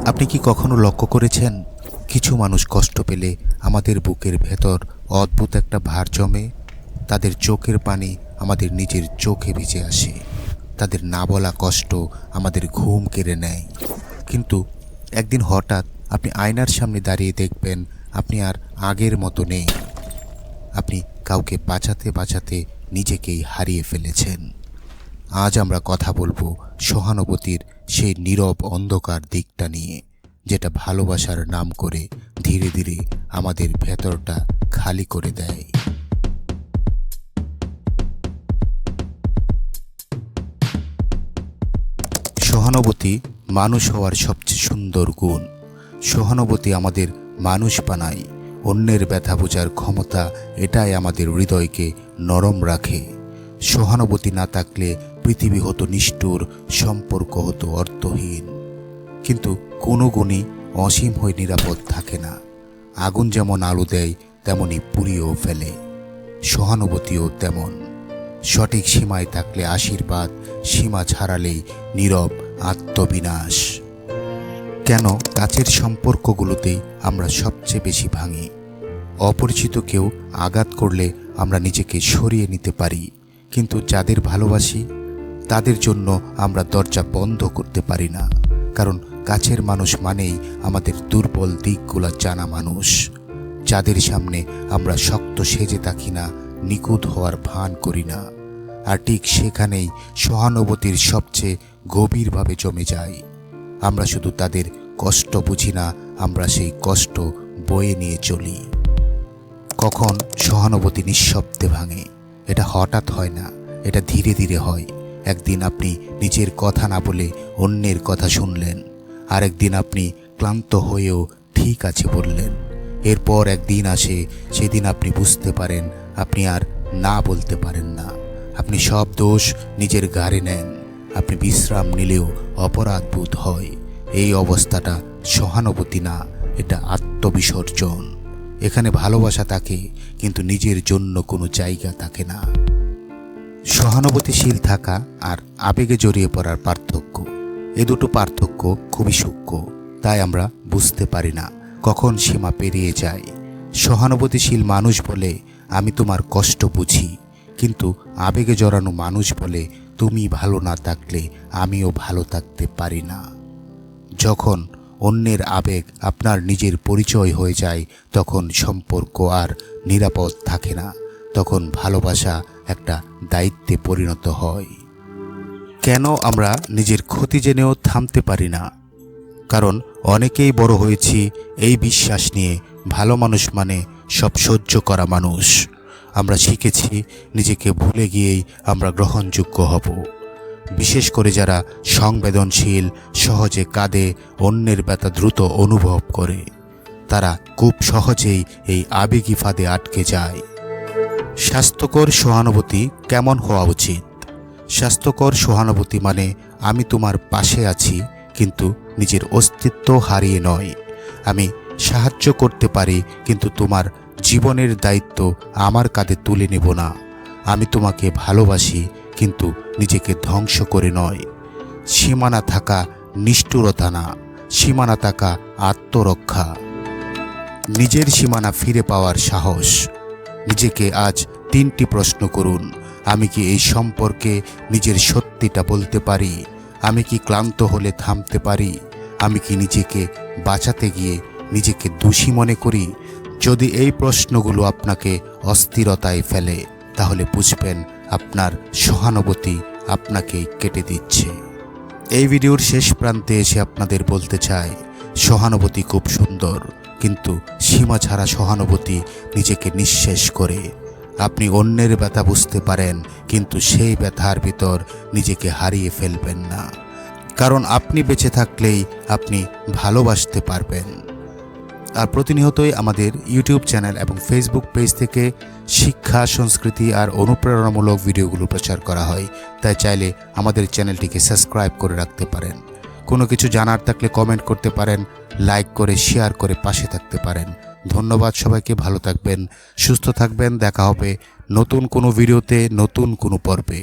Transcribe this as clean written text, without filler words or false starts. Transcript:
আপনি কি কখনো লক্ষ্য করেছেন কিছু মানুষ কষ্ট পেলে আমাদের বুকের ভেতর অদ্ভুত একটা ভার জমে? তাদের চোখের পানি আমাদের নিজের চোখে ভিজে আসে, তাদের না বলা কষ্ট আমাদের ঘুম কেড়ে নেয়। কিন্তু একদিন হঠাৎ আপনি আয়নার সামনে দাঁড়িয়ে দেখবেন আপনি আর আগের মতো নেই। আপনি কাউকে বাঁচাতে বাঁচাতে নিজেকেই হারিয়ে ফেলেছেন। আজ আমরা কথা বলবো সহানুভূতির সেই নীরব অন্ধকার দিকটা নিয়ে, যেটা ভালোবাসার নাম করে ধীরে ধীরে আমাদের ভেতরটা খালি করে দেয়। সহানুভূতি মানুষ হওয়ার সবচেয়ে সুন্দর গুণ। সহানুভূতি আমাদের মানুষ বানায়। অন্যের ব্যথা বোঝার ক্ষমতা এটাই আমাদের হৃদয়কে নরম রাখে। সহানুভূতি না থাকলে পৃথিবী হতো নিষ্ঠুর, সম্পর্ক হতো অর্থহীন। কিন্তু কোনো গুণই অসীম হয়ে নিরাপদ থাকে না। আগুন যেমন আলো দেয় তেমনি পুড়িয়েও ফেলে। সহানুভূতিও তেমন। সঠিক সীমায় থাকলে আশীর্বাদ, সীমা ছাড়ালেই নীরব আত্মবিনাশ। কেন কাছের সম্পর্কগুলোতেই আমরা সবচেয়ে বেশি ভাঙি? অপরিচিত কেউ আঘাত করলে আমরা নিজেকে সরিয়ে নিতে পারি, কিন্তু যাদের ভালোবাসি তাদের জন্য আমরা দরজা বন্ধ করতে পারি না। কারণ কাছের মানুষ মানেই আমাদের দুর্বল দিকগুলো জানা মানুষ, যাদের সামনে আমরা শক্ত সেজে থাকি না, নিখুঁত হওয়ার ভান করি না। আর ঠিক সেখানেই সহানুভূতির সবচেয়ে গভীরভাবে জমে যায়। আমরা শুধু তাদের কষ্ট বুঝি না, আমরা সেই কষ্ট বয়ে নিয়ে চলি। কখন সহানুভূতি নিঃশব্দে ভাঙে? এটা হঠাৎ হয় না, এটা ধীরে ধীরে হয়। একদিন আপনি নিজের কথা না বলে অন্যের কথা শুনলেন, আরেকদিন আপনি ক্লান্ত হয়েও ঠিক আছে বললেন। এরপর একদিন আসে, সেদিন আপনি বুঝতে পারেন আপনি আর না বলতে পারেন না। আপনি সব দোষ নিজের ঘাড়ে নেন। আপনি বিশ্রাম নিলেও অপরাধ বোধ হয়। এই অবস্থাটা সহানুভূতি না, এটা আত্মবিসর্জন। এখানে ভালোবাসা থাকে, কিন্তু নিজের জন্য কোনো জায়গা থাকে না। সহানুভূতিশীল থাকা আর আবেগে জড়িয়ে পড়ার পার্থক্য, এ দুটো পার্থক্য খুবই সূক্ষ্ম। তাই আমরা বুঝতে পারি না কখন সীমা পেরিয়ে যায়। সহানুভূতিশীল মানুষ বলে আমি তোমার কষ্ট বুঝি, কিন্তু আবেগে জড়ানো মানুষ বলে তুমি ভালো না থাকলে আমিও ভালো থাকতে পারি না। যখন অন্যের আবেগ আপনার নিজের পরিচয় হয়ে যায়, তখন সম্পর্ক আর নিরাপদ থাকে না। তখন ভালোবাসা একটা দায়িত্বে পরিণত হয়। কেন আমরা নিজের ক্ষতি জেনেও থামতে পারি না? কারণ অনেকেই বড় হয়েছি এই বিশ্বাস নিয়ে, ভালো মানুষ মানে সব সহ্য করা মানুষ। আমরা শিখেছি নিজেকে ভুলে গিয়েই আমরা গ্রহণযোগ্য হব। বিশেষ করে যারা সংবেদনশীল, সহজে কাঁদে, অন্যের ব্যথা দ্রুত অনুভব করে, তারা খুব সহজেই এই আবেগী ফাঁদে আটকে যায়। স্বাস্থ্যকর সহানুভূতি কেমন হওয়া উচিত? স্বাস্থ্যকর সহানুভূতি মানে আমি তোমার পাশে আছি, কিন্তু নিজের অস্তিত্ব হারিয়ে নয়। আমি সাহায্য করতে পারি, কিন্তু তোমার জীবনের দায়িত্ব আমার কাঁধে তুলে নেব না। আমি তোমাকে ভালোবাসি, কিন্তু নিজেকে ধ্বংস করে নয়। সীমানা থাকা নিষ্ঠুরতা না, সীমানা থাকা আত্মরক্ষা। নিজের সীমানা ফিরে পাওয়ার সাহস। নিজেকে আজ 3টি প্রশ্ন করুন। আমি কি এই সম্পর্কে নিজের সত্যিটা বলতে পারি? আমি কি ক্লান্ত হলে থামতে পারি? আমি কি নিজেকে বাঁচাতে গিয়ে নিজেকে দোষী মনে করি? যদি এই প্রশ্নগুলো আপনাকে অস্থিরতায় ফেলে, তাহলে বুঝবেন আপনার সহানুভূতি আপনাকে কেটে দিচ্ছে। এই ভিডিওর শেষ প্রান্তে এসে আপনাদের বলতে চাই, সহানুভূতি খুব সুন্দর, কিন্তু সীমা ছাড়া সহানুভূতি নিজেকে নিঃশেষ করে। আপনি অন্যের ব্যথা বুঝতে পারেন, কিন্তু সেই ব্যথার ভিতর নিজেকে হারিয়ে ফেলবেন না। কারণ আপনি বেঁচে থাকলেই আপনি ভালোবাসতে পারবেন। আর প্রতিনিয়তই আমাদের ইউটিউব চ্যানেল এবং ফেসবুক পেজ থেকে শিক্ষা, সংস্কৃতি আর অনুপ্রেরণামূলক ভিডিওগুলো প্রচার করা হয়। তাই চাইলে আমাদের চ্যানেলটিকে সাবস্ক্রাইব করে রাখতে পারেন। কোনো কিছু জানার থাকলে কমেন্ট করতে পারেন, লাইক করে শেয়ার করে পাশে থাকতে পারেন। ধন্যবাদ সবাইকে। ভালো থাকবেন, সুস্থ থাকবেন। দেখা হবে নতুন কোনো ভিডিওতে, নতুন কোনো পর্বে।